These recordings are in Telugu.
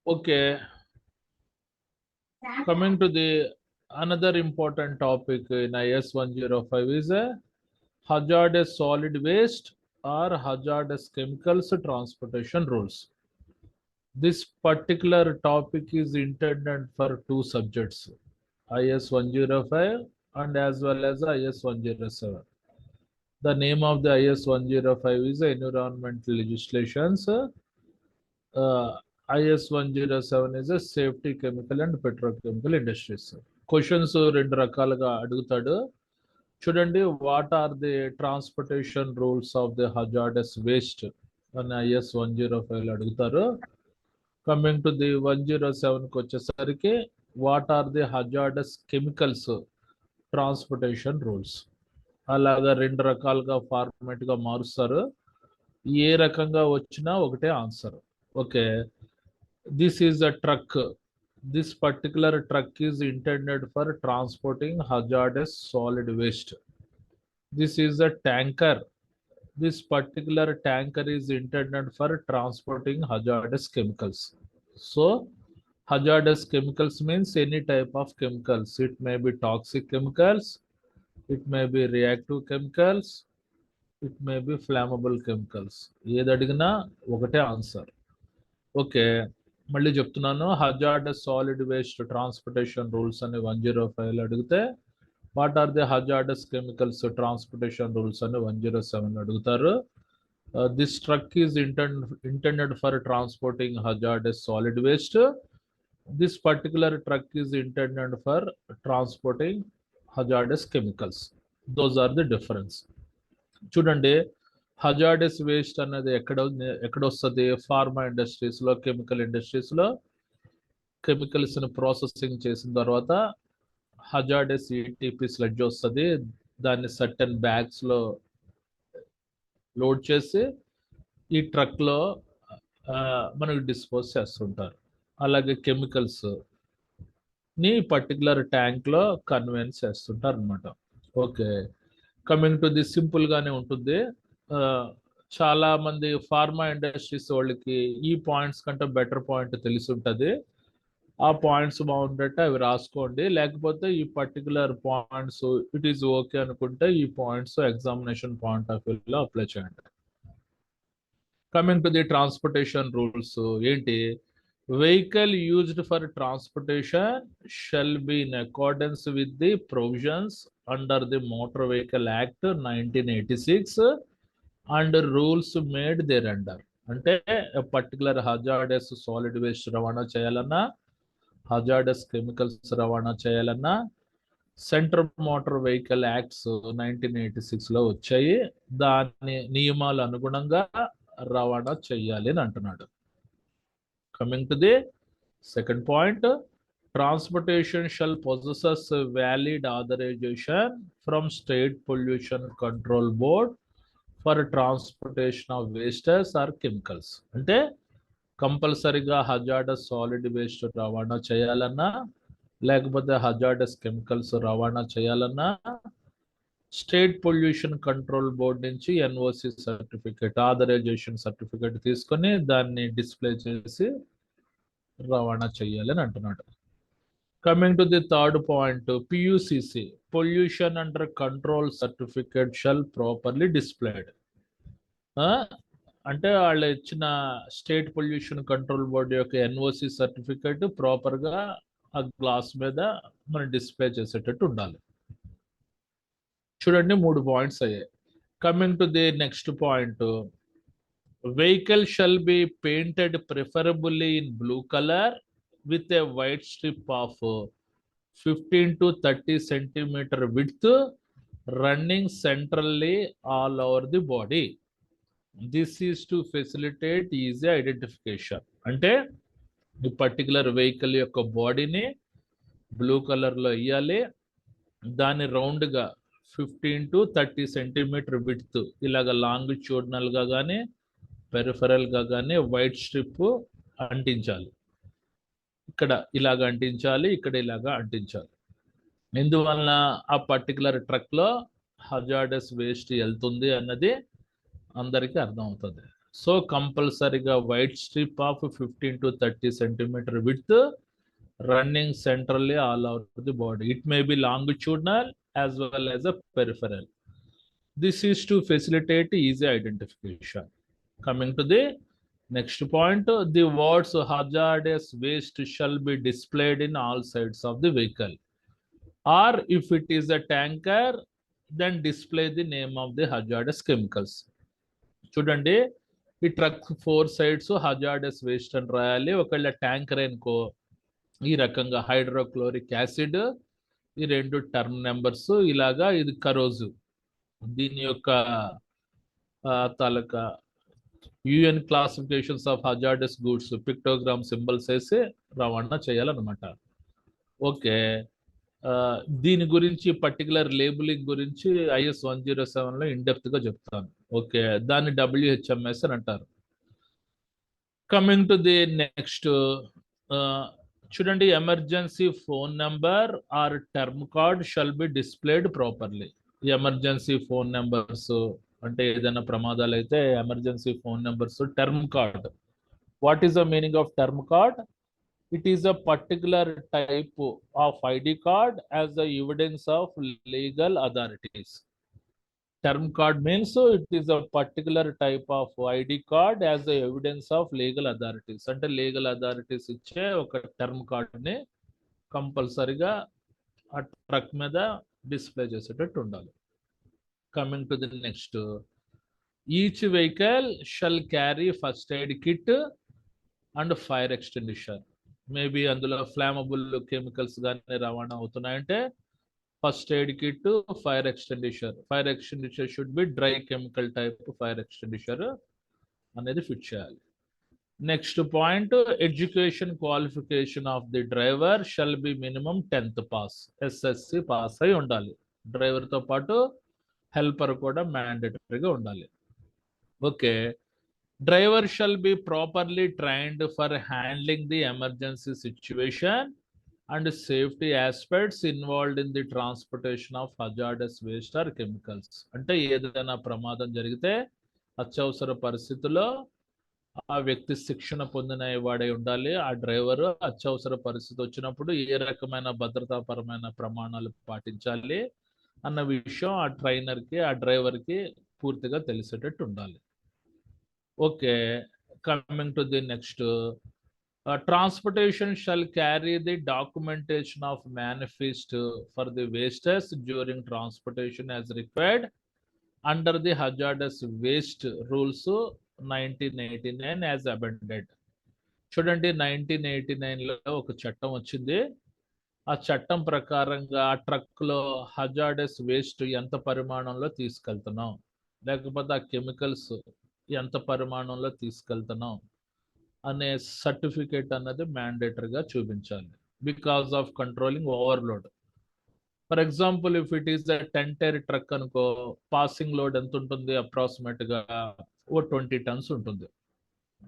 Okay, coming to the another important topic in IS 105 is hazardous solid waste or hazardous chemicals transportation rules. This particular topic is intended for two subjects, IS 105 and as well as IS 107. The name of the IS 105 is Environmental Legislations. IS 107 is a Safety Chemical and Petrochemical Industries. Questions రెండు రకాలుగా అడుగుతాడు. చూడండి, what are the transportation rules of the hazardous waste అని IS 105 అడుగుతారు. కమింగ్ టు ది 107కి వచ్చేసరికి what are the hazardous chemicals transportation rules. అలాగా రెండు రకాలుగా ఫార్మాట్గా మారుస్తారు. ఏ రకంగా వచ్చినా ఒకటే answer. Okay, this is a truck. This particular truck is intended for transporting hazardous solid waste. This is a tanker. This particular tanker is intended for transporting hazardous chemicals. So, hazardous chemicals means any type of chemicals. It may be toxic chemicals, it may be reactive chemicals, it may be flammable chemicals. ఏది అడిగినా ఒకటే ఆన్సర్. ఓకే, మళ్ళీ చెప్తున్నాను, hazardous solid waste transportation rules అని 105 అడిగితే what are the hazardous chemicals transportation rules అని 107 అడుగుతారు. This truck is intended for transporting hazardous solid waste. This particular truck is intended for transporting hazardous chemicals. Those are the difference. చూడండి, హజార్డస్ వేస్ట్ అనేది ఎక్కడ వస్తుంది? ఫార్మా ఇండస్ట్రీస్లో, కెమికల్ ఇండస్ట్రీస్లో కెమికల్స్ని ప్రాసెసింగ్ చేసిన తర్వాత హజార్డస్ ఈటీపీ స్లడ్జ్ వస్తుంది. దాన్ని సర్టెన్ బ్యాగ్స్లో లోడ్ చేసి ఈ ట్రక్లో మనకు డిస్పోజ్ చేస్తుంటారు. అలాగే కెమికల్స్ని పర్టికులర్ ట్యాంక్లో కన్వేన్స్ చేస్తుంటారు అనమాట. ఓకే, కమింగ్ టు ది సింపుల్గానే ఉంటుంది. చాలా మంది ఫార్మా ఇండస్ట్రీస్ వాళ్ళకి ఈ పాయింట్స్ కంటే బెటర్ పాయింట్ తెలిసి ఉంటుంది. ఆ పాయింట్స్ బాగుంటే అవి రాసుకోండి, లేకపోతే ఈ particular points it is okay అనుకుంటే ఈ పాయింట్స్ ఎగ్జామినేషన్ పాయింట్ ఆఫ్ వ్యూలో అప్లై చేయండి. Coming to the transportation rules ఏంటి? Vehicle used for transportation shall be in accordance with the provisions under the motor vehicle act 1986 and rules made thereunder. అంటే పర్టికులర్ హజార్డస్ సాలిడ్ వేస్ట్ రవాణా చేయాలన్నా, హజార్డస్ కెమికల్స్ రవాణా చేయాలన్నా సెంట్రల్ మోటార్ వెహికల్ యాక్ట్స్ 1986లో వచ్చాయి. దాని నియమాలు అనుగుణంగా రవాణా చేయాలి అని అంటున్నాడు. Coming to the second point, transportation shall possesses valid authorisation from State pollution control Board for transportation of wastes or chemicals. అంటే కంపల్సరీగా హజార్డస్ సాలిడ్ వేస్ట్ రవాణా చేయాలన్నా, లేకపోతే హజార్డస్ కెమికల్స్ రవాణా చేయాలన్నా స్టేట్ పొల్యూషన్ కంట్రోల్ బోర్డ్ నుంచి ఎన్ఓసి సర్టిఫికేట్, ఆథరైజేషన్ సర్టిఫికేట్ తీసుకొని దాన్ని డిస్ప్లే చేసి రవాణా చేయాలి అని అంటున్నాడు. Coming to the third point, PUCC pollution under control certificate shall properly displayed. అంటే వాళ్ళు ఇచ్చిన స్టేట్ పొల్యూషన్ కంట్రోల్ బోర్డు యొక్క ఎన్ఓసి సర్టిఫికేట్ ప్రాపర్గా ఆ గ్లాస్ మీద మనం డిస్ప్లే చేసేటట్టు ఉండాలి. చూడండి, 3 పాయింట్స్ అయ్యాయి. Coming to the next point, vehicle shall be painted preferably in blue colour with a white strip of 15 to 30 centimeter width running centrally all over the body. This is to facilitate easy identification. అంటే ఈ పర్టికులర్ వెహికల్ యొక్క బాడీని బ్లూ కలర్లో వేయాలి, దాన్ని రౌండ్గా 15 to 30 సెంటీమీటర్ విడ్త్ ఇలాగ లాంగిట్యూడినల్గా కానీ పెరిఫరల్గా కానీ వైట్ స్ట్రిప్ అంటించాలి. ఇక్కడ ఇలాగ అంటించాలి, ఇక్కడ ఇలాగ అంటించాలి. ఎందువలన ఆ పర్టికులర్ ట్రక్లో హజార్డస్ వేస్ట్ వెళ్తుంది అన్నది అందరికీ అర్థమవుతుంది. సో కంపల్సరీగా white strip of 15 to 30 centimeter width running centrally all over the body. It may be longitudinal as well as a peripheral. This is to facilitate easy identification. Coming to the next point, the words hazardous waste shall be displayed in all sides of the vehicle. Or if it is a tanker, then display the name of the hazardous chemicals. చూడండి ఈ ట్రక్ 4 సైడ్స్ హజార్డస్ వేస్ట్ అని రాయాలి. ఒకవేళ ట్యాంకర్ అనుకో ఈ రకంగా హైడ్రోక్లోరిక్ యాసిడ్, ఈ 2 టర్మ్ నెంబర్స్, ఇలాగా ఇది కరోజివ్. దీని యొక్క తాలూకా UN classifications of hazardous goods pictogram symbols వేసి రవాణా చేయాలన్నమాట. ఓకే, దీని గురించి పర్టికులర్ లేబులింగ్ గురించి IS 107లో ఇన్డెప్త్గా చెప్తాను. ఓకే, దాన్ని WHMS అని అంటారు. కమింగ్ టు ది నెక్స్ట్, చూడండి emergency phone number or term card shall be displayed properly. Emergency phone number అంటే ఏదైనా ప్రమాదాలు అయితే emergency phone numbers, term card. What is the meaning of term card? It is a particular type of ID card as the evidence of legal authorities. Term card means it is a particular type of ID card as the evidence of legal authorities. అంటే legal authorities ఇచ్చే ఒక టర్మ్ కార్డ్ని కంపల్సరీగా ఆ ట్రక్ మీద డిస్ప్లే చేసేటట్టు ఉండాలి. Coming to the next, each vehicle shall carry first aid kit and fire extinguisher. Maybe అందులో ఫ్లామబుల్ కెమికల్స్ కానీ రవాణా అవుతున్నాయంటే first aid kit, fire extinguisher. Fire extinguisher should be dry chemical type fire extinguisher అనేది ఫిట్ చేయాలి. Next point, education qualification of the driver shall be minimum 10th pass. SSC pass అయి ఉండాలి. డ్రైవర్తో పాటు హెల్పర్ కూడా మ్యాండేటరీగా ఉండాలి. Okay, driver shall be properly trained for handling the emergency situation and safety aspects involved in the transportation of hazardous waste or chemicals. అంటే ఏదైనా ప్రమాదం జరిగితే అత్యవసర పరిస్థితుల్లో ఆ వ్యక్తి శిక్షణ పొందిన వాడై ఉండాలి. ఆ డ్రైవర్ అత్యవసర పరిస్థితి వచ్చినప్పుడు ఏ రకమైన భద్రతాపరమైన ప్రమాణాలు పాటించాలి అన్న విషయం ఆ ట్రైనర్కి, ఆ డ్రైవర్కి పూర్తిగా తెలిసేటట్టు ఉండాలి. Okay, coming to the next, transportation shall carry the documentation of manifest for the wastes during transportation as required under the hazardous waste rules 1989 as amended. చూడండి 1989లో ఒక చట్టం వచ్చింది. ఆ చట్టం ప్రకారంగా ఆ ట్రక్లో హజార్డస్ వేస్ట్ ఎంత పరిమాణంలో తీసుకెళ్తున్నాం, లేకపోతే ఆ కెమికల్స్ ఎంత పరిమాణంలో తీసుకెళ్తున్నాం అనే సర్టిఫికేట్ అన్నది మ్యాండేటరీగా చూపించాలి. Because of controlling overload. For example, if it is 10 tyre truck అనుకో, పాసింగ్ లోడ్ ఎంత ఉంటుంది? అప్రాక్సిమేట్గా 20 tons ఉంటుంది.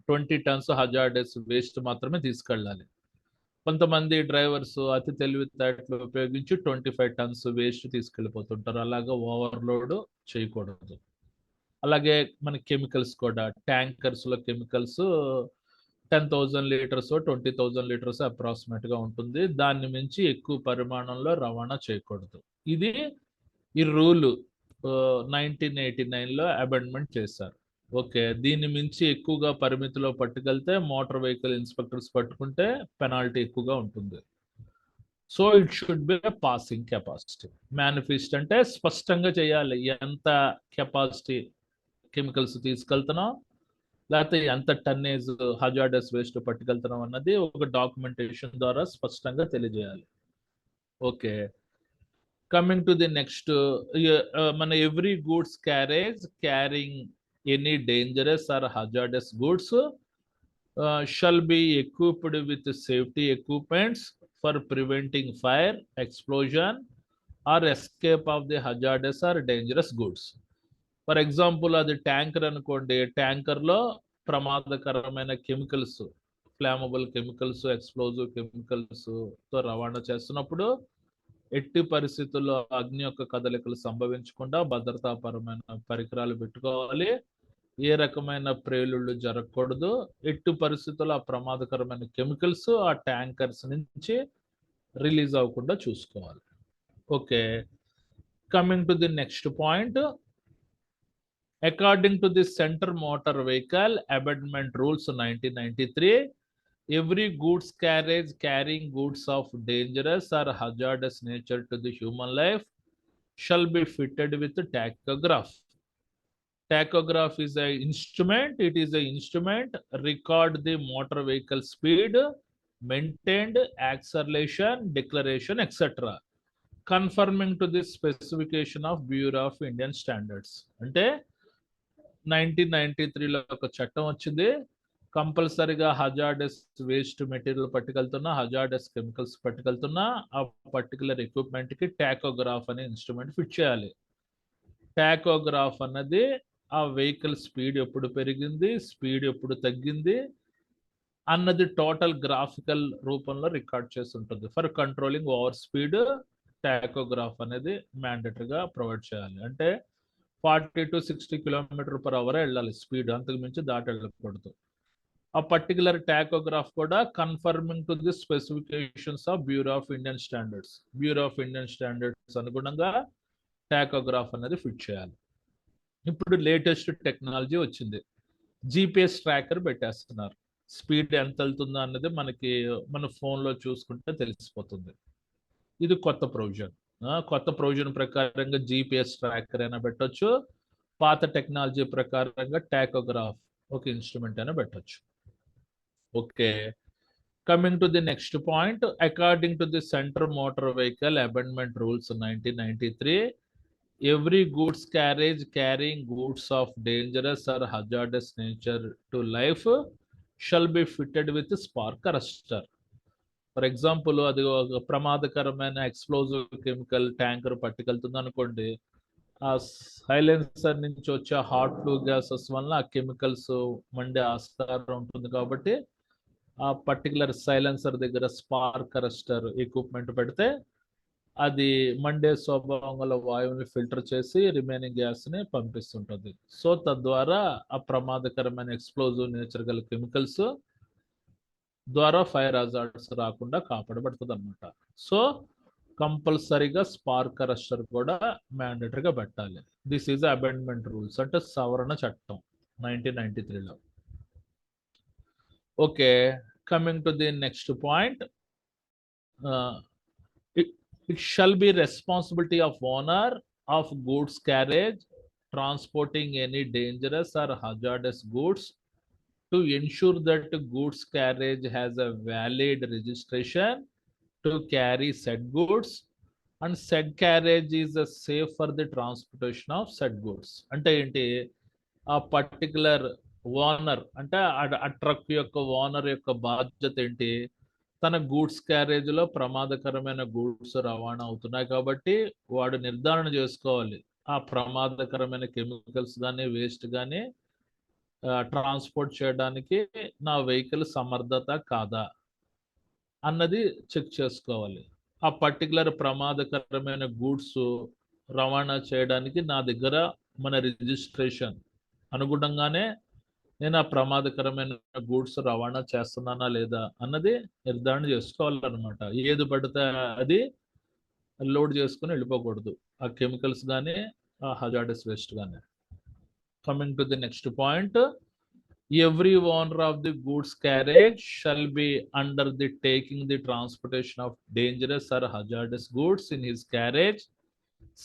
20 tons హజార్డస్ వేస్ట్ మాత్రమే తీసుకెళ్ళాలి. కొంతమంది డ్రైవర్స్ అతి తెలివితేటలు ఉపయోగించి 25 tons వేస్ట్ తీసుకెళ్ళిపోతుంటారు. అలాగా ఓవర్లోడ్ చేయకూడదు. అలాగే మన కెమికల్స్ కూడా, ట్యాంకర్స్లో కెమికల్స్ 10,000 లీటర్స్ 20,000 లీటర్స్ అప్రాక్సిమేట్గా ఉంటుంది. దాన్ని మించి ఎక్కువ పరిమాణంలో రవాణా చేయకూడదు. ఇది ఈ రూలు 1989లో అమెండ్మెంట్ చేశారు. ఓకే, దీన్ని మించి ఎక్కువగా పరిమితిలో పట్టుకెళ్తే మోటార్ వెహికల్ ఇన్స్పెక్టర్స్ పట్టుకుంటే పెనాల్టీ ఎక్కువగా ఉంటుంది. So it should be passing capacity. Manifest అంటే స్పష్టంగా చేయాలి ఎంత కెపాసిటీ కెమికల్స్ తీసుకెళ్తున్నాం, లేకపోతే ఎంత టన్నేజ్ హజార్డస్ వేస్ట్ పట్టుకెళ్తున్నాం అన్నది ఒక డాక్యుమెంటేషన్ ద్వారా స్పష్టంగా తెలియజేయాలి. Okay, coming to the next, మన every goods carriage carrying any dangerous or hazardous goods shall be equipped with safety equipments for preventing fire, explosion or escape of the hazardous or dangerous goods. For example, అది ట్యాంకర్ అనుకోండి, ట్యాంకర్లో ప్రమాదకరమైన కెమికల్స్, ఫ్లామబుల్ కెమికల్స్, ఎక్స్ప్లోజివ్ కెమికల్స్తో రవాణా చేస్తున్నప్పుడు ఎట్టి పరిస్థితుల్లో అగ్ని యొక్క కదలికలు సంభవించకుండా భద్రతాపరమైన పరికరాలు పెట్టుకోవాలి. ఏ రకమైన ప్రేలుళ్ళు జరగకూడదు, ఎట్టి పరిస్థితుల్లో ఆ ప్రమాదకరమైన కెమికల్స్ ఆ ట్యాంకర్స్ నుంచి రిలీజ్ అవ్వకుండా చూసుకోవాలి. Okay, coming to the next point. According to the Center Motor Vehicle Abandonment Rules 1993, every goods carriage carrying goods of dangerous or hazardous nature to the human life shall be fitted with tachograph. Tachograph is an instrument. It is an instrument record the motor vehicle speed, maintained, acceleration, declaration, etc. Conforming to the specification of Bureau of Indian Standards. అంటే 1993లో ఒక చట్టం వచ్చింది. కంపల్సరీగా హజార్డస్ వేస్ట్ మెటీరియల్ పట్టుకెళ్తున్నా, హజార్డస్ కెమికల్స్ పట్టుకెళ్తున్నా ఆ పర్టికులర్ ఎక్విప్మెంట్ కి టాకోగ్రాఫ్ అనే ఇన్స్ట్రుమెంట్ ఫిట్ చేయాలి. టాకోగ్రాఫ్ అన్నది ఆ వెహికల్ స్పీడ్ ఎప్పుడు పెరిగింది, స్పీడ్ ఎప్పుడు తగ్గింది అన్నది టోటల్ గ్రాఫికల్ రూపంలో రికార్డ్ చేసి ఉంటుంది. ఫర్ కంట్రోలింగ్ ఓవర్ స్పీడ్ టాకోగ్రాఫ్ అనేది మ్యాండేటరీగా ప్రొవైడ్ చేయాలి. అంటే 40 to 60 km/h వెళ్ళాలి స్పీడ్, అంతకు మించి దాటి వెళ్ళకూడదు. ఆ పర్టికులర్ టాకోగ్రాఫ్ కూడా confirming to the specifications of bureau of Indian standards. Bureau of Indian standards అనుగుణంగా టాకోగ్రాఫ్ అనేది ఫిట్ చేయాలి. ఇప్పుడు లేటెస్ట్ టెక్నాలజీ వచ్చింది, జిపిఎస్ ట్రాకర్ పెట్టేస్తున్నారు. స్పీడ్ ఎంత వెళ్తుందో అన్నది మనకి మన ఫోన్లో చూసుకుంటే తెలిసిపోతుంది. ఇది కొత్త ప్రొవిజన్. కొత్త ప్రొవిజన్ ప్రకారంగా జిపిఎస్ ట్రాకర్ అయినా పెట్టొచ్చు, పాత టెక్నాలజీ ప్రకారంగా టాకోగ్రాఫ్ ఒక ఇన్స్ట్రుమెంట్ అయినా పెట్టొచ్చు. Okay, coming to the next point. According to the center motor vehicle amendment rules 1993, every goods carriage carrying goods of dangerous or hazardous nature to life shall be fitted with spark arrestor. For example, అది ఒక ప్రమాదకరమైన ఎక్స్ప్లోజివ్ కెమికల్ ట్యాంకర్ పట్టుకెళ్తుంది అనుకోండి, ఆ సైలెన్సర్ నుంచి వచ్చే హాట్ ఫ్లూ గ్యాసెస్ వల్ల ఆ కెమికల్స్ మండే ఆస్కారం ఉంటుంది. కాబట్టి ఆ పర్టికులర్ సైలెన్సర్ దగ్గర స్పార్క్ అరెస్టర్ ఎక్విప్మెంట్ పెడితే అది మండే స్వభావం గల వాయువుని ఫిల్టర్ చేసి రిమైనింగ్ గ్యాస్ని పంపిస్తుంటుంది. సో తద్వారా ఆ ప్రమాదకరమైన ఎక్స్ప్లోజివ్ నేచర్ గల కెమికల్స్ ద్వారా ఫైర్ హజార్డ్స్ రాకుండా కాపాడబడుతుంది అనమాట. సో కంపల్సరీగా స్పార్క్ అరెస్టర్ కూడా మ్యాండేటరీగా పెట్టాలి. దిస్ ఈజ్ అబెండ్మెంట్ రూల్స్, అంటే సవరణ చట్టం 1993లో. Okay, coming to the next point. It shall be responsibility of owner of goods carriage transporting any dangerous or hazardous goods to ensure that goods carriage has a valid registration to carry said goods and said carriage is safe for the transportation of said goods. అంటే ఏంటి, ఆ పర్టికులర్ ఓనర్ అంటే ఆ ట్రక్ యొక్క ఓనర్ యొక్క బాధ్యత ఏంటి, తన గూడ్స్ క్యారేజ్లో ప్రమాదకరమైన గూడ్స్ రవాణా అవుతున్నాయి కాబట్టి వాడు నిర్ధారణ చేసుకోవాలి ఆ ప్రమాదకరమైన కెమికల్స్ కానీ వేస్ట్ కానీ ట్రాన్స్పోర్ట్ చేయడానికి నా వెహికల్ సమర్థత కాదా అన్నది చెక్ చేసుకోవాలి. ఆ పర్టికులర్ ప్రమాదకరమైన గూడ్స్ రవాణా చేయడానికి నా దగ్గర మన రిజిస్ట్రేషన్ అనుగుణంగానే నేను ఆ ప్రమాదకరమైన గూడ్స్ రవాణా చేస్తున్నానా లేదా అన్నది నిర్ధారణ చేసుకోవాలన్నమాట. ఏది పడితే అది లోడ్ చేసుకుని వెళ్ళిపోకూడదు, ఆ కెమికల్స్ కానీ ఆ హజార్డస్ వేస్ట్ కానీ. Coming to the next point. Every owner of the goods carriage shall be under the taking the transportation of dangerous or hazardous goods in his carriage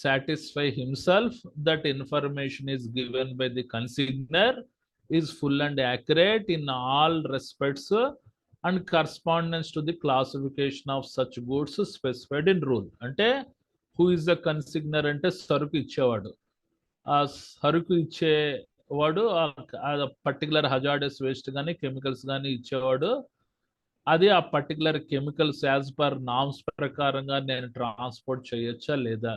satisfy himself that information is given by the consignor is full and accurate in all respects and correspondence to the classification of such goods specified in rule. అంటే who is the consignor అంటే సరుకు ఇచ్చేవాడు. ఆ సరుకు ఇచ్చేవాడు ఆ పర్టికులర్ హజార్డస్ వేస్ట్ కానీ కెమికల్స్ కానీ ఇచ్చేవాడు. అది ఆ particular chemicals as per norms ప్రకారంగా నేను ట్రాన్స్పోర్ట్ చేయొచ్చా లేదా,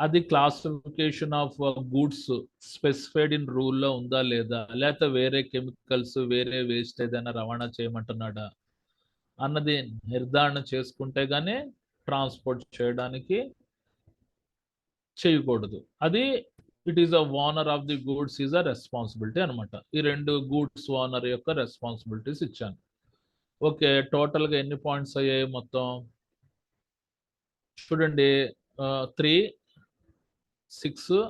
అది classification of goods specified in రూల్లో ఉందా లేదా, లేకపోతే వేరే కెమికల్స్ వేరే వేస్ట్ ఏదైనా రవాణా చేయమంటున్నాడా అన్నది నిర్ధారణ చేసుకుంటే గానీ ట్రాన్స్పోర్ట్ చేయడానికి చేయకూడదు. అది it is a owner of the goods is a responsibility అనమాట. ఈ రెండు గూడ్స్ ఓనర్ యొక్క రెస్పాన్సిబిలిటీస్ ఇచ్చాను. ఓకే, టోటల్గా ఎన్ని పాయింట్స్ అయ్యాయి మొత్తం చూడండి. 3, 6,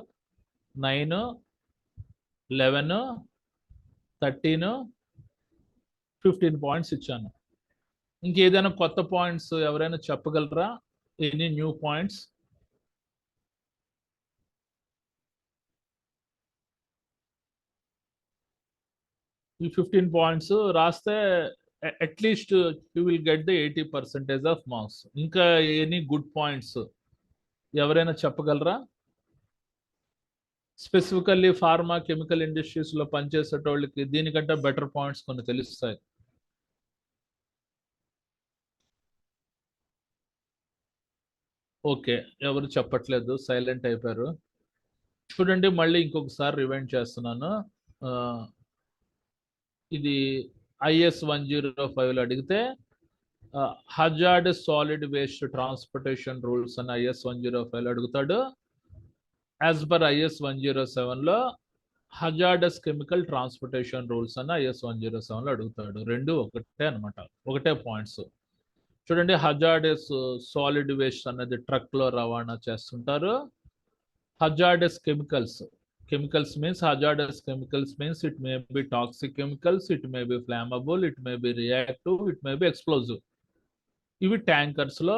9, 11, 13, 15 పాయింట్స్ ఇచ్చాను. ఇంకేదైనా కొత్త పాయింట్స్ ఎవరైనా చెప్పగలరా? Any new points? ఈ 15 పాయింట్స్ రాస్తే at least you will get the 80% of marks. ఇంకా ఎనీ గుడ్ పాయింట్స్ ఎవరైనా చెప్పగలరా? స్పెసిఫికల్లీ ఫార్మా కెమికల్ ఇండస్ట్రీస్ లో పనిచేసేటోళ్ళకి దీనికంటే బెటర్ పాయింట్స్ కొన్ని తెలుస్తాయి. ఓకే, ఎవరు చెప్పట్లేదు, సైలెంట్ అయిపోయారు. చూడండి, మళ్ళీ ఇంకొకసారి రివైండ్ చేస్తున్నాను. ఇది IS 105లో అడిగితే hazard solid waste transportation rules అని IS 105లో అడుగుతాడు. యాజ్ పర్ IS 107లో హజార్డస్ కెమికల్ ట్రాన్స్పోర్టేషన్ రూల్స్ అని IS 107లో అడుగుతాడు. రెండు ఒకటే అనమాట, ఒకటే పాయింట్స్. చూడండి, హజార్డస్ సాలిడ్ వేస్ట్ అనేది ట్రక్ లో రవాణా చేస్తుంటారు. Hazardous chemicals. Chemicals means hazardous chemicals means it may be toxic chemicals, it may be flammable, it may be reactive, it may be explosive. ఇవి ట్యాంకర్స్ లో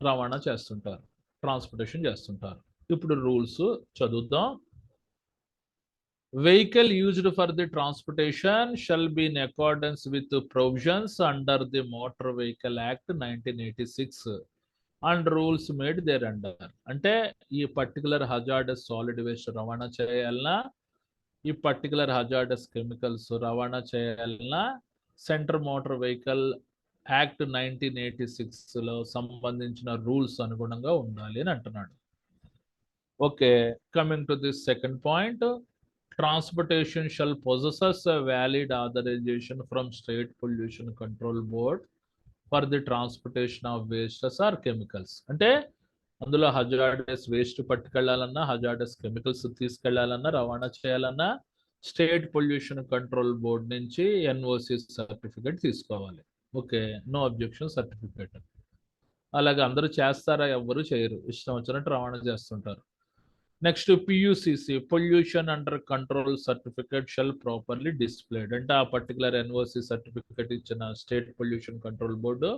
రవాణా చేస్తుంటారు, ట్రాన్స్పోర్టేషన్ చేస్తుంటారు. ఇప్పుడు రూల్స్ చదువుదాం. Vehicle used for the transportation shall be in accordance with the provisions under the Motor Vehicle Act 1986 and rules made thereunder. అంటే ఈ పర్టికులర్ హజార్డస్ సాలిడ్ వేస్ట్ రవాణా చేయాలన్నా, ఈ పర్టికులర్ హజార్డస్ కెమికల్స్ రవాణా చేయాలన్నా సెంటర్ మోటార్ వెహికల్ యాక్ట్ 1986లో సంబంధించిన రూల్స్ అనుగుణంగా ఉండాలి అని అంటున్నాడు. Okay, coming to this second point. Transportation shall possesses a valid authorization from State Pollution Control Board for the transportation of wastes or chemicals. అంటే అందులో హజార్డస్ వేస్ట్ పట్టుకెళ్లాలన్నా, హజార్డస్ కెమికల్స్ తీసుకెళ్లాలన్నా, రవాణా చేయాలన్నా స్టేట్ పొల్యూషన్ కంట్రోల్ బోర్డ్ నుంచి NOC సర్టిఫికేట్ తీసుకోవాలి. Okay, no objection certificate. అలాగే అందరూ చేస్తారా? ఎవ్వరూ చేయరు, ఇష్టం వచ్చినట్టు రవాణా చేస్తుంటారు. Next PUCC, pollution under control certificate shall properly displayed. అంటే ఆ పర్టికులర్ NOC సర్టిఫికేట్ ఇచ్చిన state pollution control board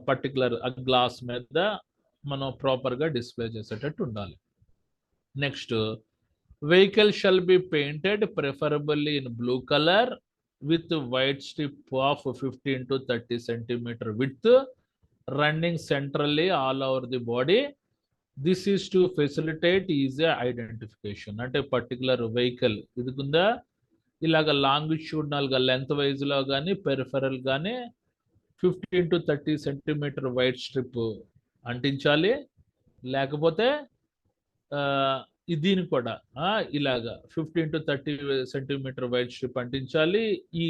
particular glass మీద మనం ప్రాపర్గా డిస్ప్లే చేసేటట్టు ఉండాలి. Next, vehicle shall be painted preferably in blue colour with white strip of 15 to 30 centimeter width running centrally all over the body. This is to facilitate easy identification. అంటే పర్టికులర్ వెహికల్ ఇదిగుందా, ఇలాగ లాంగిట్యూడ్నల్గా లెంత్ వైజ్లో కానీ పెరిఫెరల్ కానీ 15 to 30 centimeter వైట్ స్ట్రిప్ అంటించాలి. లేకపోతే దీన్ని కూడా ఇలాగా 15 to 30 centimeter వైట్ స్ట్రిప్ అంటించాలి. ఈ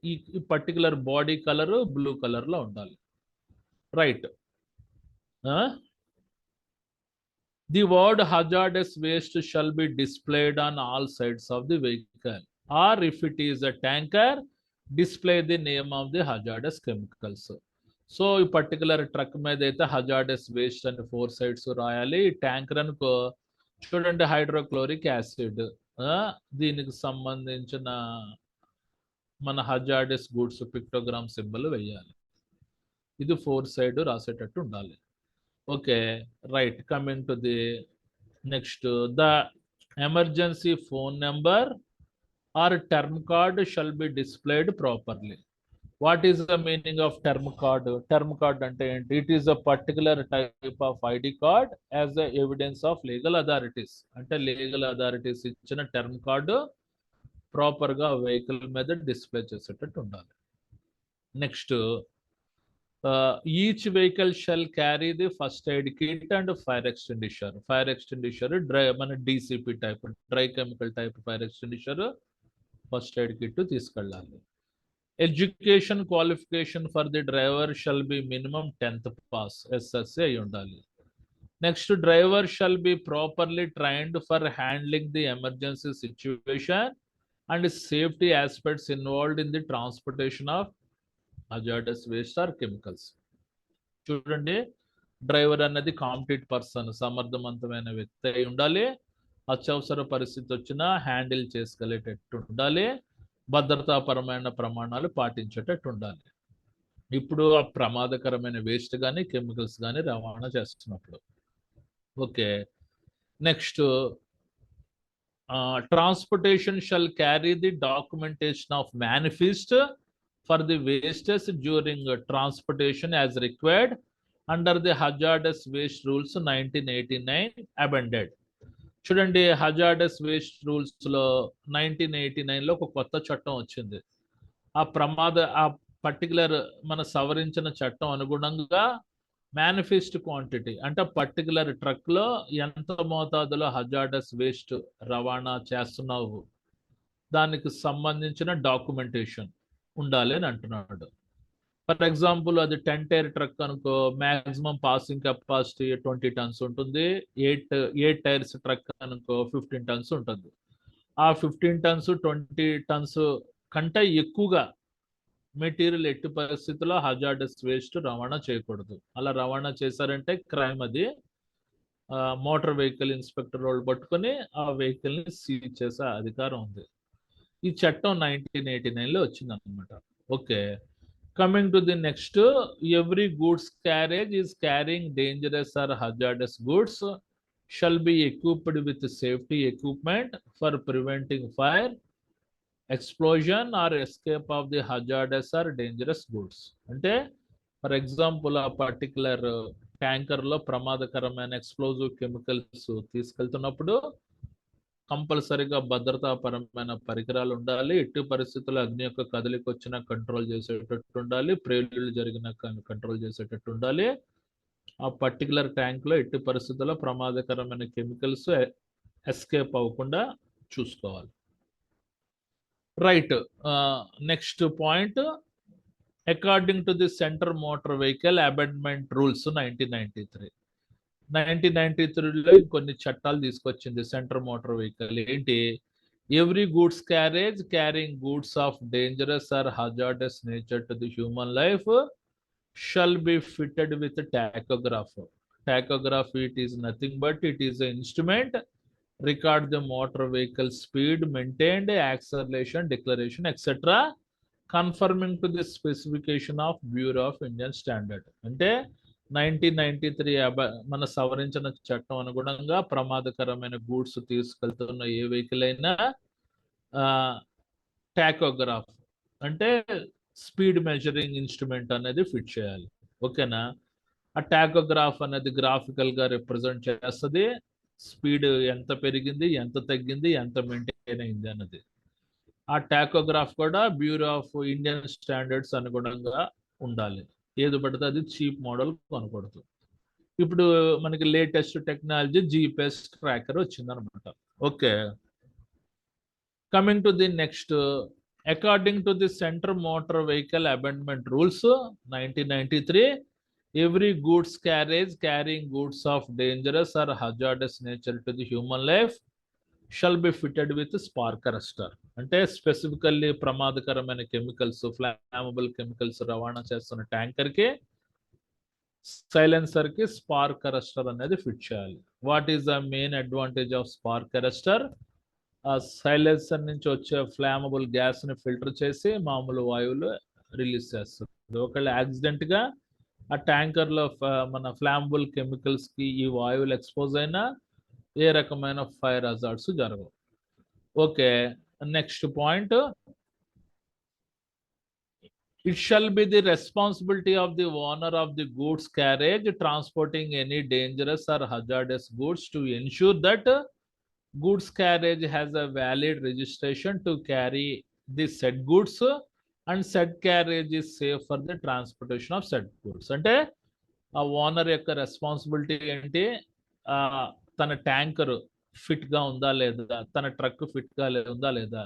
ఈ పర్టికులర్ బాడీ కలర్ బ్లూ కలర్లో ఉండాలి. Right. The word hazardous waste shall be displayed on all sides of the vehicle, or if it is a tanker, display the name of the hazardous chemicals. So ఈ పర్టికులర్ ట్రక్ మీద అయితే హజార్డస్ వేస్ట్ అని 4 sides రాయాలి. ట్యాంకర్ అనుకో చూడండి, హైడ్రోక్లోరిక్ యాసిడ్, దీనికి సంబంధించిన మన హజార్డస్ గూడ్స్ పిక్టోగ్రామ్ సింబల్ వేయాలి. ఇది 4 side రాసేటట్టు ఉండాలి. Okay, right. Coming to the next, the emergency phone number or term card shall be displayed properly. What is the meaning of term card? Term card అంటే ఏంటి? It is a particular type of ID card as the evidence of legal authorities. అంటే లీగల్ అథారిటీస్ ఇచ్చిన టర్మ్ కార్డు ప్రాపర్గా వెహికల్ మీద డిస్ప్లే చేసేటట్టు ఉండాలి. Next, each vehicle shall carry the first aid kit and fire extinguisher. Fire extinguisher dry మన DCP type, dry chemical type fire extinguisher, first aid kit తీసుకెళ్ళాలి. Education qualification for the driver shall be minimum 10th pass, SSC అయి ఉండాలి. Next, driver shall be properly trained for handling the emergency situation and safety aspects involved in the transportation of hazardous waste or chemicals. చూడండి, డ్రైవర్ అన్నది కాంపిటెంట్ పర్సన్, సమర్థవంతమైన వ్యక్తి అయి ఉండాలి. అత్యవసర పరిస్థితి వచ్చినా హ్యాండిల్ చేసుకెళ్ళేటట్టు ఉండాలి. భద్రతాపరమైన ప్రమాణాలు పాటించేటట్టు ఉండాలి. ఇప్పుడు ఆ ప్రమాదకరమైన వేస్ట్ కానీ కెమికల్స్ కానీ రవాణా చేస్తున్నప్పుడు. Okay, next, transportation shall carry the documentation of manifest for the wastes during transportation as required under the hazardous waste rules 1989 amended. చూడండి, హజార్డస్ వేస్ట్ రూల్స్ లో 1989 లో ఒక కొత్త చట్టం వచ్చింది. ఆ పర్టికులర్ మన సవరించిన చట్టం అనుగుణంగా మేనిఫెస్ట్ క్వాంటిటీ అంటే పర్టికులర్ ట్రక్ లో ఎంత మోతాదులో హజార్డస్ వేస్ట్ రవాణా చేస్తున్నావు దానికి సంబంధించిన డాక్యుమెంటేషన్ ఉండాలి అని అంటున్నాడు. ఫర్ ఎగ్జాంపుల్, అది 10 టైర్ ట్రక్ అనుకో, మాక్సిమం పాసింగ్ కెపాసిటీ 20 టన్స్ ఉంటుంది. 8 టైర్స్ ట్రక్ అనుకో 15 టన్స్ ఉంటుంది. ఆ 15 టన్స్ 20 టన్స్ కంటే ఎక్కువగా మెటీరియల్ ఎట్టి పరిస్థితుల్లో హజార్డస్ వేస్ట్ రవాణా చేయకూడదు. అలా రవాణా చేశారంటే క్రైమ్. అది మోటార్ వెహికల్ ఇన్స్పెక్టర్ వాళ్ళు పట్టుకొని ఆ వెహికల్ ని సీజ్ చేసే అధికారం ఉంది. ఈ చట్టం 1989 లో వచ్చింది అనమాట. Okay, coming to the next, every goods carriage is carrying dangerous or hazardous goods shall be equipped with safety equipment for preventing fire, explosion or escape of the hazardous or dangerous goods. అంటే ఫర్ ఎగ్జాంపుల్, ఆ పర్టికులర్ ట్యాంకర్ లో ప్రమాదకరమైన ఎక్స్ప్లోజివ్ కెమికల్స్ తీసుకెళ్తున్నప్పుడు కంపల్సరీగా భద్రతాపరమైన పరికరాలు ఉండాలి. ఎట్టి పరిస్థితుల్లో అగ్ని యొక్క కదలిక వచ్చినా కంట్రోల్ చేసేటట్టు ఉండాలి. ప్రేలుళ్ళు జరిగిన కంట్రోల్ చేసేటట్టు ఉండాలి. ఆ పర్టికులర్ ట్యాంక్ లో ఎట్టి పరిస్థితుల్లో ప్రమాదకరమైన కెమికల్స్ ఎస్కేప్ అవ్వకుండా చూసుకోవాలి. Right, next point, according to the center motor vehicle amendment rules 1993లో కొన్ని చట్టాలు తీసుకొచ్చింది సెంటర్ మోటార్ వెహికల్. ఏంటి? Every goods carriage carrying goods of dangerous or hazardous nature to the human life shall be fitted with tachograph. Tachograph, it is nothing but it is a instrument record the motor vehicle speed, maintained, acceleration, declaration, etc. conforming to the specification of Bureau of Indian Standard. అంటే 1993 మన సవరించిన చట్టం అనుగుణంగా ప్రమాదకరమైన గూడ్స్ తీసుకెళ్తున్న ఏ వెహికల్ అయినా టాకోగ్రాఫ్ అంటే స్పీడ్ మెజరింగ్ ఇన్స్ట్రుమెంట్ అనేది ఫిట్ చేయాలి. ఓకేనా? ఆ టాకోగ్రాఫ్ అనేది గ్రాఫికల్ గా రిప్రజెంట్ చేస్తుంది స్పీడ్ ఎంత పెరిగింది, ఎంత తగ్గింది, ఎంత మెయింటైన్ అయింది అన్నది. ఆ టాకోగ్రాఫ్ కూడా బ్యూరో ఆఫ్ ఇండియన్ స్టాండర్డ్స్ అనుగుణంగా ఉండాలి. ఏది పడితే అది చీప్ మోడల్ కొనకూడదు. ఇప్పుడు మనకి లేటెస్ట్ టెక్నాలజీ జీపీఎస్ ట్రాకర్ వచ్చిందనమాట. Okay, coming to the next, according to the center motor vehicle amendment rules 1993, every goods carriage carrying goods of dangerous or hazardous nature to the human life shall be fitted with spark arrestor. అంటే స్పెసిఫికల్లీ ప్రమాదకరమైన కెమికల్స్, ఫ్లామబుల్ కెమికల్స్ రవాణా చేస్తున్న ట్యాంకర్ కి, సైలెన్సర్ కి స్పార్క్ అరెస్టర్ అనేది ఫిట్ చేయాలి. What is the main advantage of spark arrester? ఆ సైలెన్సర్ నుంచి వచ్చే ఫ్లామబుల్ గ్యాస్ ని ఫిల్టర్ చేసి మామూలు వాయువులు రిలీజ్ చేస్తుంది. ఒకవేళ యాక్సిడెంట్ గా ఆ ట్యాంకర్ లో మన ఫ్లామబుల్ కెమికల్స్ కి ఈ వాయువులు ఎక్స్పోజ్ అయినా ఏ రకమైన ఫైర్ హజార్డ్స్ జరగవు. Okay, next point, it shall be the responsibility of the owner of the goods carriage transporting any dangerous or hazardous goods to ensure that goods carriage has a valid registration to carry the said goods and said carriage is safe for the transportation of said goods. అంటే ఆ ఓనర్ యొక్క రెస్పాన్సిబిలిటీ ఏంటి? తన ట్యాంకర్ ఫిట్ గా ఉందా లేదా, తన ట్రక్ ఫిట్ గా ఉందా లేదా,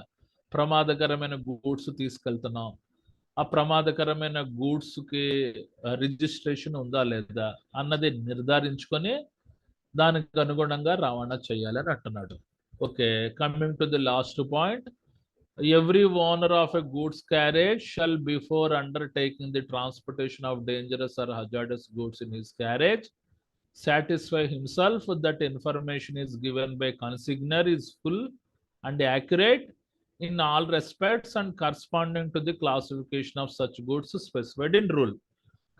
ప్రమాదకరమైన గూడ్స్ తీసుకెళ్తున్నాం, ఆ ప్రమాదకరమైన గూడ్స్ కి రిజిస్ట్రేషన్ ఉందా లేదా అన్నది నిర్ధారించుకొని దానికి అనుగుణంగా రవాణా చేయాలని అంటున్నాడు. Okay, coming to the last point. Every owner of a goods carriage shall, before undertaking the transportation of dangerous or hazardous goods in his carriage, satisfy himself that information is given by consignor is full and accurate in all respects and corresponding to the classification of such goods specified in rule.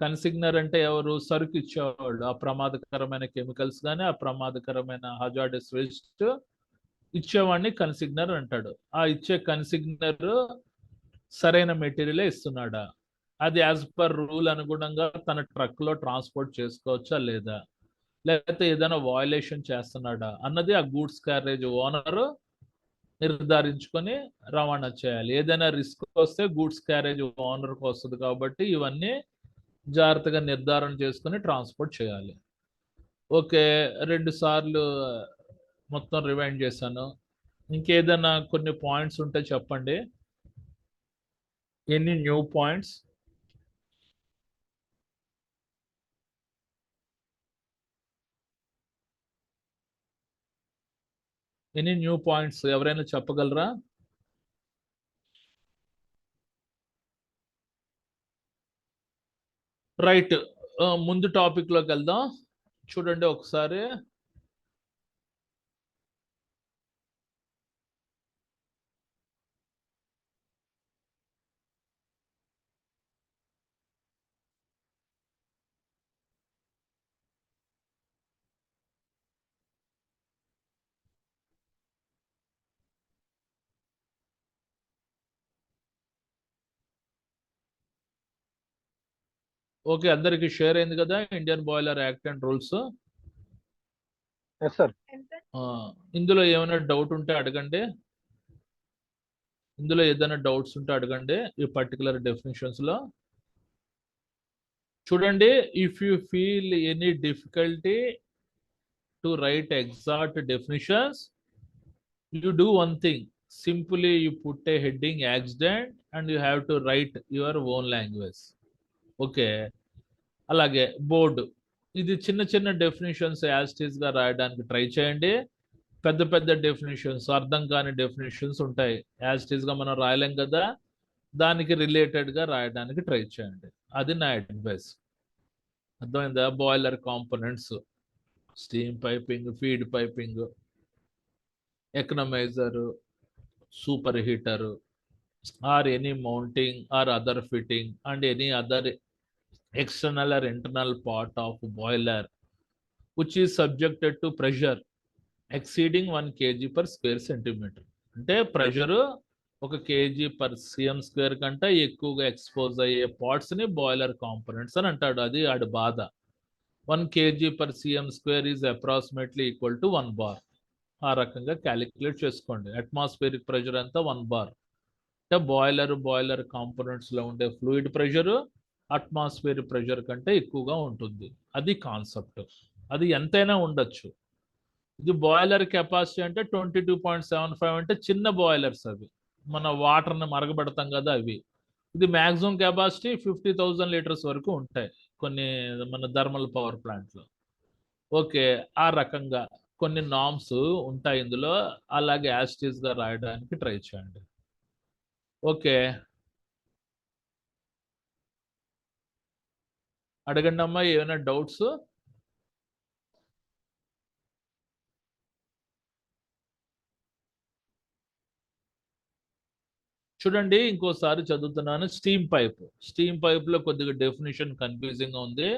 కన్సిగ్నర్ అంటే ఎవరు? సరుకు ఇచ్చేవాళ్ళు. అప్రమాదకరమైన కెమికల్స్ కానీ అప్రమాదకరమైన హజార్డస్ వేస్ట్ ఇచ్చేవాడిని కన్సిగ్నర్ అంటాడు. ఆ ఇచ్చే కన్సిగ్నర్ సరైన మెటీరియలే ఇస్తున్నాడా, అది యాజ్ పర్ రూల్ అనుగుణంగా తన ట్రక్ లో ట్రాన్స్పోర్ట్ చేసుకోవచ్చా లేదా, లేకపోతే ఏదైనా వయలేషన్ చేస్తున్నాడా అన్నది ఆ గూడ్స్ క్యారేజ్ ఓనర్ నిర్ధారించుకొని రవాణా చేయాలి. ఏదైనా రిస్క్ వస్తే గూడ్స్ క్యారేజ్ ఓనర్కి వస్తుంది కాబట్టి ఇవన్నీ జాగ్రత్తగా నిర్ధారణ చేసుకుని ట్రాన్స్పోర్ట్ చేయాలి. ఓకే, 2 సార్లు మొత్తం రివైండ్ చేశాను. ఇంకేదైనా కొన్ని పాయింట్స్ ఉంటే చెప్పండి. Any new points? Any new points ఎవరైనా చెప్పగలరా? రైట్, ముందు టాపిక్ లోకి వెళ్దాం. చూడండి ఒకసారి. ఓకే, అందరికి షేర్ అయింది కదా Indian boiler act and rules? Yes sir. ఇందులో ఏమైనా డౌట్ ఉంటే అడగండి. ఇందులో ఏదైనా డౌట్స్ ఉంటే అడగండి ఈ పర్టికులర్ డెఫినేషన్స్ లో. చూడండి, if you feel any difficulty to right exact definitions, you do one thing. Simply you put a heading accident and you have to write your own language. Okay, అలాగే బోర్డు, ఇది చిన్న చిన్న డెఫినేషన్స్ యాస్టీస్ గా రాయడానికి ట్రై చేయండి. పెద్ద పెద్ద డెఫినేషన్స్, అర్థం కాని డెఫినేషన్స్ ఉంటాయి, యాస్టీస్ గా మనం రాయలేం కదా, దానికి రిలేటెడ్ గా రాయడానికి ట్రై చేయండి. అది నా అడ్వైస్. అర్థమైందా? Boiler components, steam piping, feed piping, economiser, super heater, or any mounting or other fitting and any other external or internal part of boiler which is subjected to pressure exceeding 1 kg per square centimeter. అంటే pressure 1 kg per cm square కంటే ఎక్కువగా ఎక్స్పోజ్ అయ్యే పార్ట్స్ ని బాయిలర్ కాంపోనెంట్స్ అని అంటాడు. అది ఆడి బాధ. 1 kg per cm square is approximately equal to 1 bar. ఆ రకంగా క్యాలిక్యులేట్ చేసుకోండి. అట్మాస్ఫియరిక్ ప్రెషర్ అంతా 1 bar. అంటే బాయిలర్ కాంపోనెంట్స్ లో ఉండే ఫ్లూయిడ్ ప్రెషర్ అట్మాస్ఫియర్ ప్రెషర్ కంటే ఎక్కువగా ఉంటుంది. అది కాన్సెప్ట్. అది ఎంతైనా ఉండొచ్చు. ఇది బాయిలర్ కెపాసిటీ అంటే 22.75 అంటే చిన్న బాయిలర్స్ అవి, మన వాటర్ని మరగబెడతాం కదా అవి. ఇది మ్యాక్సిమం కెపాసిటీ 50,000 లీటర్స్ వరకు ఉంటాయి కొన్ని మన థర్మల్ పవర్ ప్లాంట్లో. ఓకే, ఆ రకంగా కొన్ని నామ్స్ ఉంటాయి ఇందులో, అలాగే యాస్టీస్ గా రాయడానికి ట్రై చేయండి. ఓకే, అడగండి అమ్మా ఏమైనా డౌట్స్. చూడండి ఇంకోసారి చదువుతున్నాను. స్టీమ్ పైప్ లో కొద్దిగా డెఫినేషన్ కన్ఫ్యూజింగ్ ఉంది.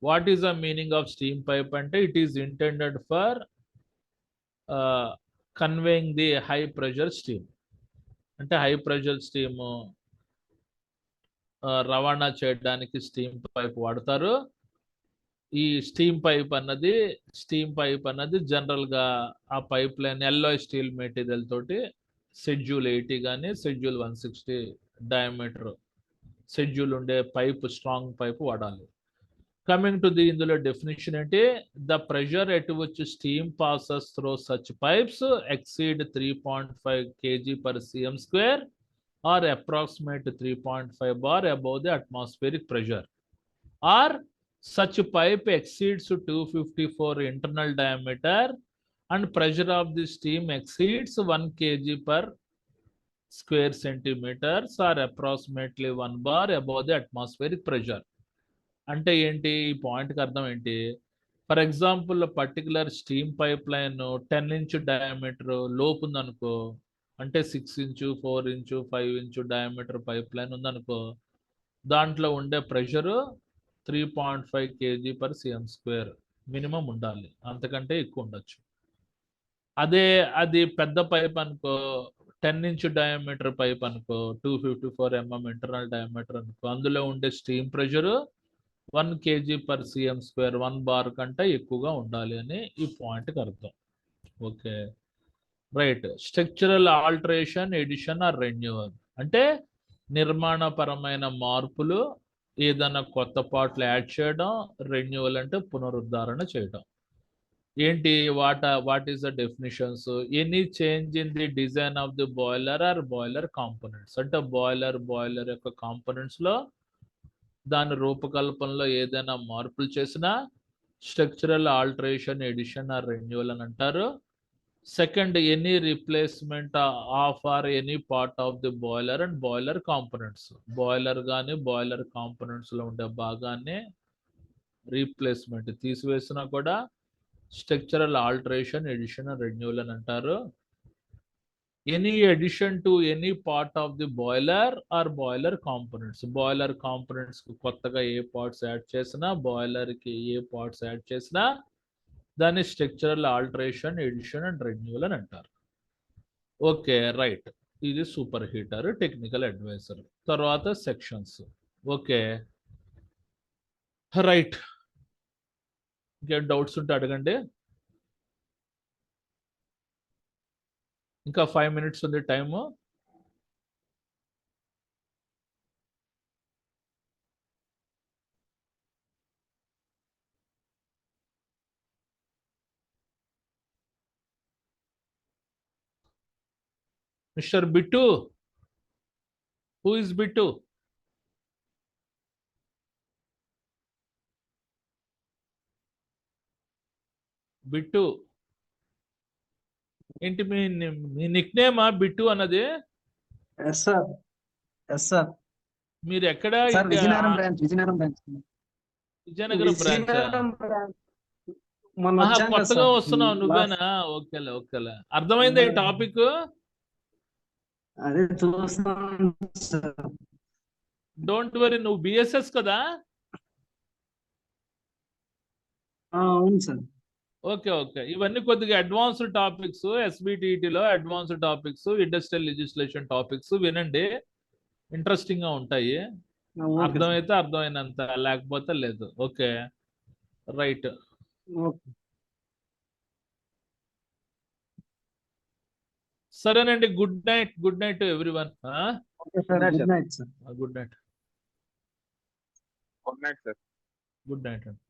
What is the meaning of steam pipe అంటే it is intended for conveying the high pressure steam. అంటే హై ప్రెషర్ స్టీమ్ రవాణా చేయడానికి స్టీమ్ పైప్ వాడతారు. ఈ స్టీమ్ పైప్ అన్నది జనరల్ గా ఆ pipe line alloy steel material తోటి షెడ్యూల్ 80 కానీ షెడ్యూల్ 160 డయామీటర్ షెడ్యూల్ ఉండే పైప్, స్ట్రాంగ్ పైప్ వాడాలి. కమింగ్ టు ది ఇందులో డెఫినేషన్ అంటే the pressure at which steam passes through such pipes exceed 3.5 kg per cm square or approximate 3.5 bar above the atmospheric pressure or Such pipe exceeds 254 internal diameter and pressure of the steam exceeds 1 kg per square centimeters or approximately 1 bar above the atmospheric pressure. అంటే ఏంటి ఈ పాయింట్కి అర్థం ఏంటి? For example particular steam pipe line 10 inch diameter లోపు ఉందనుకో, అంటే 6 inch 4 inch 5 inch diameter pipe line ఉందనుకో, దాంట్లో ఉండే pressure 3.5 kg per cm square minimum ఉండాలి, అంతకంటే ఎక్కువ ఉండొచ్చు. అదే అది పెద్ద పైప్ అనుకో, 10 ఇంచ్ డయామీటర్ పైప్ అనుకో, 254 mm ఇంటర్నల్ డయామీటర్ అనుకో, అందులో ఉండే steam pressure 1 kg per cm square 1 bar కంటే ఎక్కువగా ఉండాలి అని ఈ పాయింట్కి అర్థం. Okay right. Structural alteration, addition or renewal అంటే నిర్మాణపరమైన మార్పులు, ఏదైనా కొత్త పార్ట్లు యాడ్ చేయడం, రెన్యువల్ అంటే పునరుద్ధరణ చేయడం. ఏంటి what is the definitions? Any change in the design of the boiler or boiler components అంటే బాయిలర్ యొక్క కాంపోనెంట్స్ లో దాని రూపకల్పనలో ఏదైనా మార్పులు చేసినా structural alteration, addition or renewal అని అంటారు. Second, any replacement of or any part of the boiler and boiler components. Boiler కానీ బాయిలర్ కాంపోనెంట్స్ లో ఉండే భాగాన్ని రీప్లేస్మెంట్ తీసివేసినా కూడా structural alteration, addition and renewal అని అంటారు. Any addition to any part of the boiler or boiler components. Boiler components కు కొత్తగా ఏ పార్ట్స్ యాడ్ చేసినా, బాయిలర్ కి ఏ పార్ట్స్ యాడ్ చేసినా దాన్ని structural alteration, addition and renewal అని అంటారు. Okay right. ఇది సూపర్ హీటర్, టెక్నికల్ అడ్వైజర్. తర్వాత సెక్షన్స్. Okay right. ఇంకేం డౌట్స్ ఉంటే అడగండి. ఇంకా 5 minutes ఉంది time. Mister Bittu, who is Bittu? Bittu ఏంటి మీ నిక్ నేమా బిట్టు అన్నది? Yes sir, yes sir. మీరు ఎక్కడ? Sir Vizianagaram branch, Vizianagaram branch. Vizianagaram branch. Vizianagaram branch. మొన్న ఆహా, వచ్చాం కదా కొత్తగా సార్. వస్తున్నావు నువ్వేనా? ఓకేలే ఓకేలే, అర్థమైంది ఈ టాపిక్. అదే చూస్తున్నాను సార్. డోంట్ వరీ, నువ్వు బిఎస్ఎస్ కదా? అవును సార్. ఓకే ఓకే, ఇవన్నీ కొద్దిగా అడ్వాన్స్డ్ టాపిక్స్. ఎస్బిటిఈటిలో advanced topics, industrial legislation topics వినండి, ఇంట్రెస్టింగ్ గా ఉంటాయి. Okay sir. అర్థమైతే అర్థమైనంత, లేకపోతే లేదు. Okay right. ఓకే. సరేనండి, good night. Good night to everyone. Okay sir, good night sir. Good night. Good night sir. Good night అండి.